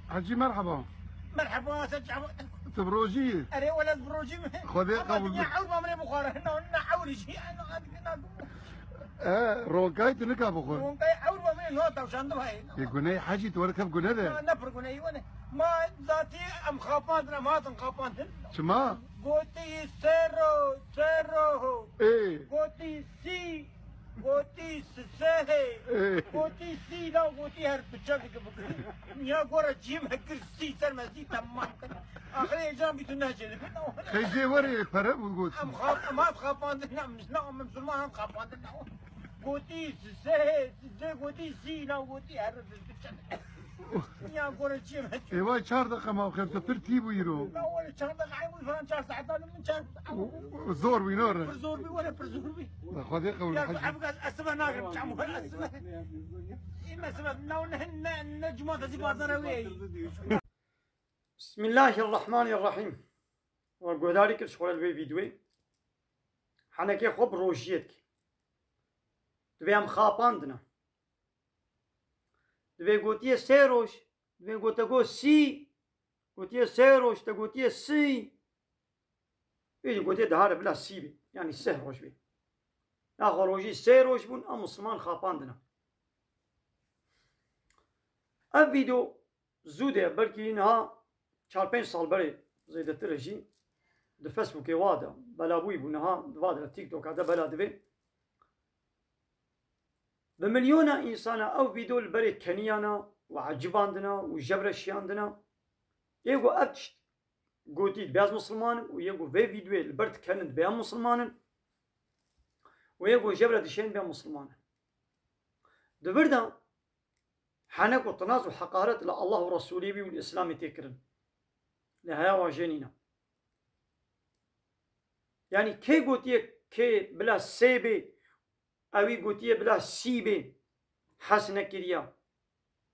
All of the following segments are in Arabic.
حجي مرحبا. مرحبا سجع تبروجي. أري ولا تبروجي. خذي قبل. يا عود ما من بخار هنا حول شيء أنا قاعد روكاي تنكا بخور. روكاي عود ما من هو توشان هاي. يقولي حجي توركب قلنا ده. نفر قلنا وانا ما ذاتي أم خابانتنا ما تنخابانتن. شما؟ قوتي سيرو. إيه. قوتي سي. قوتي سه. قوتي سي لا قوتي هر بتشاك كبكري. يا قورا جيم هكر سي سر مزي تمام كنا. آخر إجام بيتنا جل. خيجي وري فرب وقول. أم خاب ما تخابانتنا مش نعم مسلمان خابانتنا. قوتي سه قوتي سي لا قوتي هر بتشاك. يا قورا جيم هكر. إيوه 4 دقيقة ما خير ترتيب ويرو. لا ولا 4 دقيقة عيب فلان 4 ساعات أنا من 4. زور وينور. برزور بي ولا برزور بي. خذي قبل يا حجي. حبيبي أسمع ناقم تعمل أسمع. إما سمع نون نجمة تزيد وي. بسم الله الرحمن الرحيم. وكذلك شغل الفيديو. حنكي خب روجيتك. تبيهم خاباندنا. تبي قوتيه سيروش. تبي قوتيه سي. قوتيه سيروش تقوتيه سي. يجي قوتيه دهار بلا سي بي. يعني سهروش بي. ناخذ روجي سيروش بون أم مسلمان خاباندنا. الفيديو زوده بلكي إنها 4-5 سال بري زيد الترجي د فيسبوك وادا بلا بوي بونها وادا تيك توك هذا بلا دبي بمليون إنسان أو فيديو البري كنيانا وعجباندنا وجبر شياندنا يجو أبتش قوتي بياز مسلمان ويجو في فيديو البرد كانت بيا مسلمان ويجو جبر دشين بيا مسلمان دبردا حنك وطناز وحقارات لله ورسوله بي والإسلام تكرن لهيا واجنينا يعني كي قوتي كي بلا سيبي أوي قوتي بلا سيبي حسنا كريا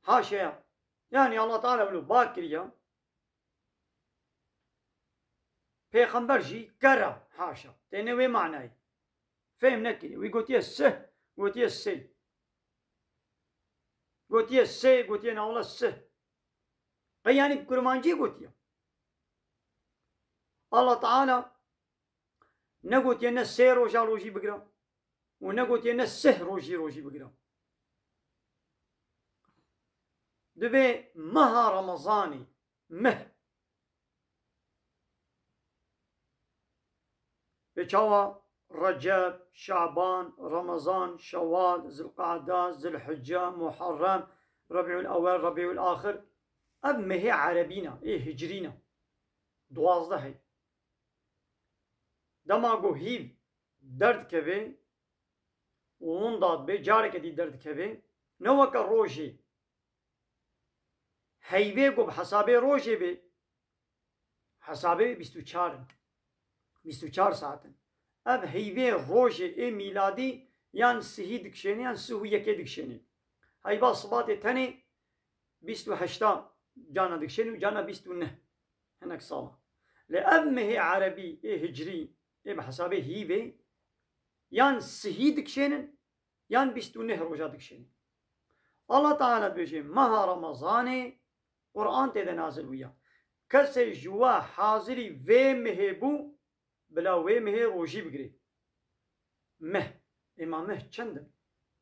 حاشا يعني الله تعالى بلو باكريا پیغمبر جي كرا حاشا تنوي معناي فهم نكري وي قوتي السه قوتي السي قوتيه سه قوتيه ناولا سه يعني كرمانجي قوتيه الله تعالى نقوتيه نسه روجا روجي بقرا ونقوتيه نسه روجي بقرا دبي مها رمضاني بيشاوا رجب شعبان رمضان شوال ذي القعدة ذي الحجة محرم ربيع الأول ربيع الآخر أما هي عربينا إيه هجرينا دوازده هي دماغو هيب درد كبه ومنداد به جارك دي درد كبه نوك روجي هيبه قو بحسابه روجي به حسابه 24 ساعتن اب هیوه روژه ای میلادی یان سهی دکشنی یان سهو یکی دکشنی هیبا صبات تنی 28 جانا دکشنی و جانا 29 هناك صالة لأبمه عربي إيه هجري إيه بحسابه هيبه يان سهي دكشنن يان 29 روجا دكشني الله تعالى بيجي مها رمضان قرآن تيدا نازل ويا كسي جوا حاضري في مهبو بلا وی مه روجی بگیری اما مه چندن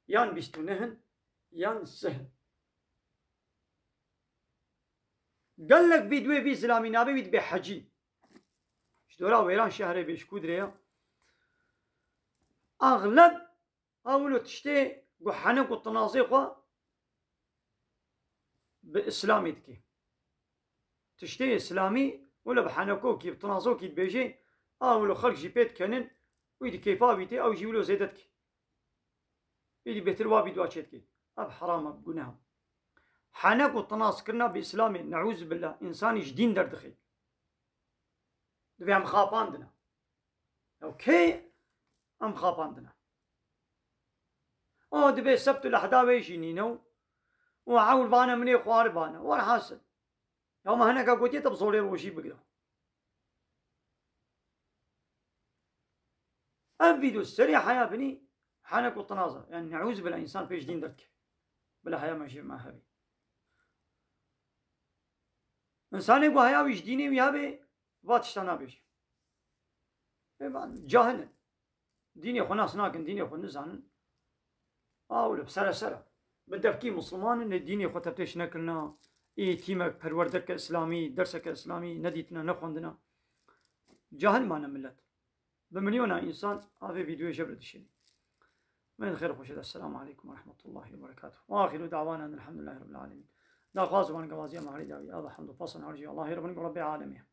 یان 29 یان 3 قال لك فيديو في اسلامي نابي بيت بحجي شدورا ويران شهر بيش كودريا اغلب اولو تشتي قحنك والتناظيق باسلامي دكي تشتي اسلامي ولا بحنكو كي بتناظو كي بيجي أولو خلق جي بيت كنن ويدي كيفا بيتي أو جيولو زيدتك يدي بيتر وابي دواتشتك أب حرام أب قناهم حنك والتناص كرنا بإسلامي نعوذ بالله إنساني جدين دردخي دبي أم خاباندنا أوكي أم خاباندنا أو دبي سبت الأحداوي جينينو وعاول بانا مني خوار بانا ولا حاصل يوم هناك قوتي تبصولي روشي بقرا الفيديو السريع حياة بني حنك والتناظر يعني نعوذ بالله الإنسان في جدين درك بلا حياة ماشي مع هبي إنساني قو هيا ويش ديني ويابي واتشتانا بيش جاهل ديني خو ناس ناكن ديني خو نزانن أولو سرا سرا بدفكي مسلمان إن ديني خو تبتش نكلنا إيه تيمك پروردك إسلامي درسك إسلامي نديتنا نخوندنا جاهل معنا ملت بمليون إنسان هذا فيديو جبر دشين من خير خوش السلام عليكم ورحمة الله وبركاته وآخر دعوانا أن الحمد لله رب العالمين دا خاص وانا قوازية مهري داوي هذا حمد فصل عرجي الله رب العالمين